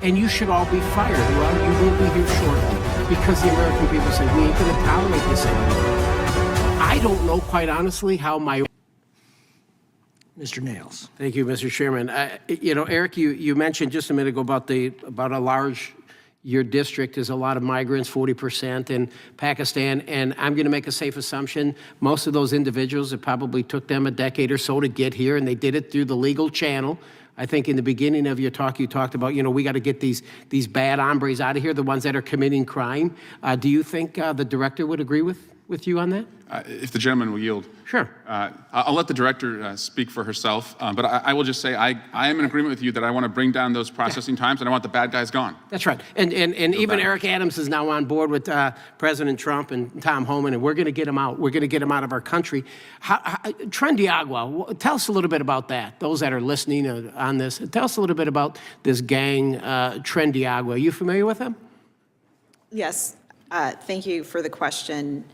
and you should all be fired. Well, you will be here shortly because the American people said, we ain't going to tolerate this anymore. I don't know, quite honestly, how my... Mr. Nails. Thank you, Mr. Chairman. You know, Eric, you mentioned just a minute ago about a large, your district is a lot of migrants, 40% in Pakistan, and I'm going to make a safe assumption. Most of those individuals, it probably took them a decade or so to get here, and they did it through the legal channel. I think in the beginning of your talk, you talked about, you know, we got to get these bad hombres out of here, the ones that are committing crime. Do you think the director would agree with you on that? If the gentleman will yield. Sure. I'll let the director speak for herself, but I will just say I am in agreement with you that I want to bring down those processing times and I want the bad guys gone. That's right. And even Eric Adams is now on board with President Trump and Tom Homan, and we're going to get them out. We're going to get them out of our country. Tren de Agua, tell us a little bit about that. Those that are listening on this, tell us a little bit about this gang, Tren de Agua. Are you familiar with them? Yes. Thank you for the question.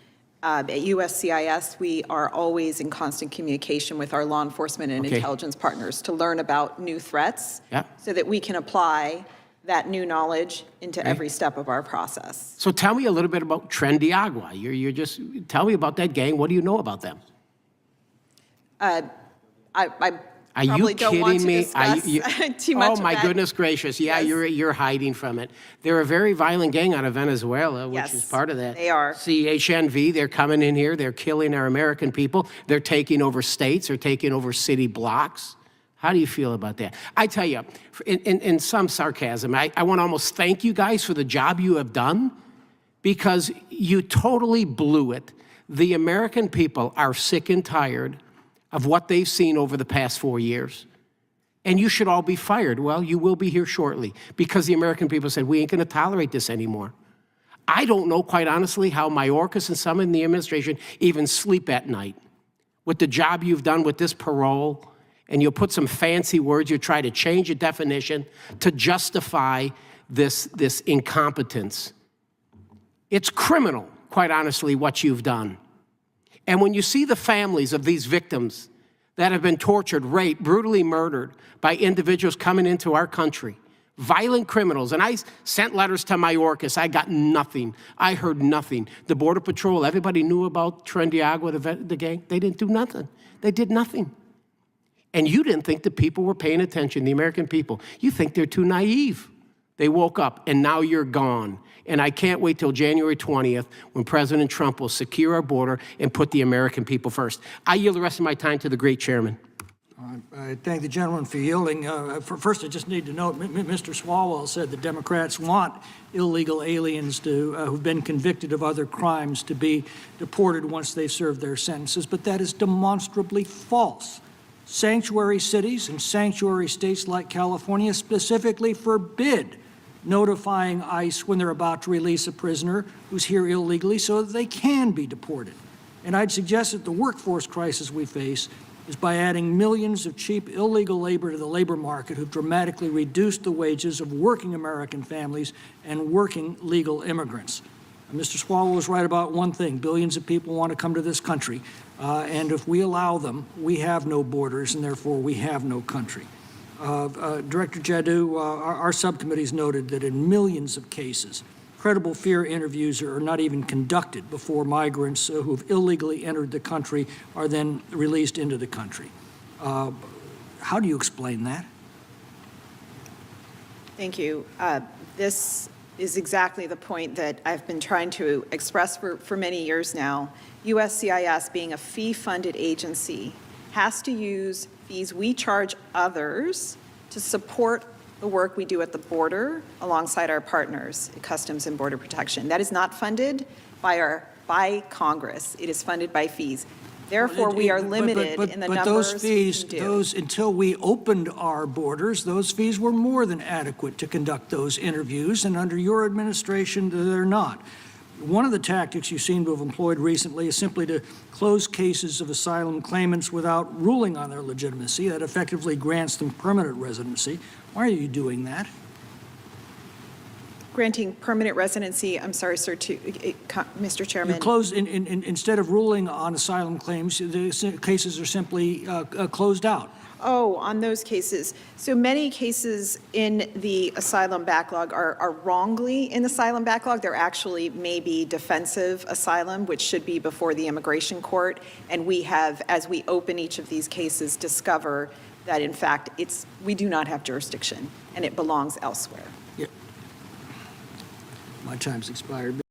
At USCIS, we are always in constant communication with our law enforcement and intelligence partners to learn about new threats so that we can apply that new knowledge into every step of our process. So tell me a little bit about Tren de Agua. You're just, tell me about that gang. What do you know about them? I Are you probably don't want kidding to me? discuss too much Oh my of that. goodness gracious! Yeah, Yes. you're hiding from it. They're a very violent gang out of Venezuela, which Yes, is part of that. they are. CHNV. They're coming in here. They're killing our American people. They're taking over states. They're taking over city blocks. How do you feel about that? I tell you, in some sarcasm, I want to almost thank you guys for the job you have done, because you totally blew it. The American people are sick and tired of what they've seen over the past 4 years. And you should all be fired. Well, you will be here shortly because the American people said, we ain't going to tolerate this anymore. I don't know, quite honestly, how Mayorkas and some in the administration even sleep at night with the job you've done with this parole, and you'll put some fancy words, you try to change a definition to justify this incompetence. It's criminal, quite honestly, what you've done. And when you see the families of these victims that have been tortured, raped, brutally murdered by individuals coming into our country, violent criminals, and I sent letters to Mayorkas, I got nothing. I heard nothing. The Border Patrol, everybody knew about Tren de Agua, the gang. They didn't do nothing. They did nothing. And you didn't think the people were paying attention, the American people. You think they're too naive. They woke up, and now you're gone. And I can't wait till January 20th when President Trump will secure our border and put the American people first. I yield the rest of my time to the great chairman. I thank the gentleman for yielding. First, I just need to note, Mr. Swalwell said the Democrats want illegal aliens who've been convicted of other crimes to be deported once they've served their sentences, but that is demonstrably false. Sanctuary cities and sanctuary states like California specifically forbid notifying ICE when they're about to release a prisoner who's here illegally so that they can be deported. And I'd suggest that the workforce crisis we face is by adding millions of cheap illegal labor to the labor market who've dramatically reduced the wages of working American families and working legal immigrants. Mr. Swalwell was right about one thing. Billions of people want to come to this country, and if we allow them, we have no borders, and therefore we have no country. Director Jadot, our subcommittees noted that in millions of cases, credible fear interviews are not even conducted before migrants who have illegally entered the country are then released into the country. How do you explain that? Thank you. This is exactly the point that I've been trying to express for many years now. USCIS, being a fee-funded agency, has to use fees we charge others to support the work we do at the border alongside our partners, Customs and Border Protection. That is not funded by Congress. It is funded by fees. Therefore, we are limited in the numbers those fees, we can do. until we opened our borders, those fees were more than adequate to conduct those interviews, and under your administration, they're not. One of the tactics you seem to have employed recently is simply to close cases of asylum claimants without ruling on their legitimacy. That effectively grants them permanent residency. Why are you doing that? Granting permanent residency, I'm sorry, sir, Mr. Chairman. You close, instead of ruling on asylum claims, the cases are simply closed out. Oh, on those cases. So many cases in the asylum backlog are wrongly in asylum backlog. They're actually maybe defensive asylum, which should be before the immigration court. And we have, as we open each of these cases, discover that in fact we do not have jurisdiction and it belongs elsewhere. Yeah. My time's expired.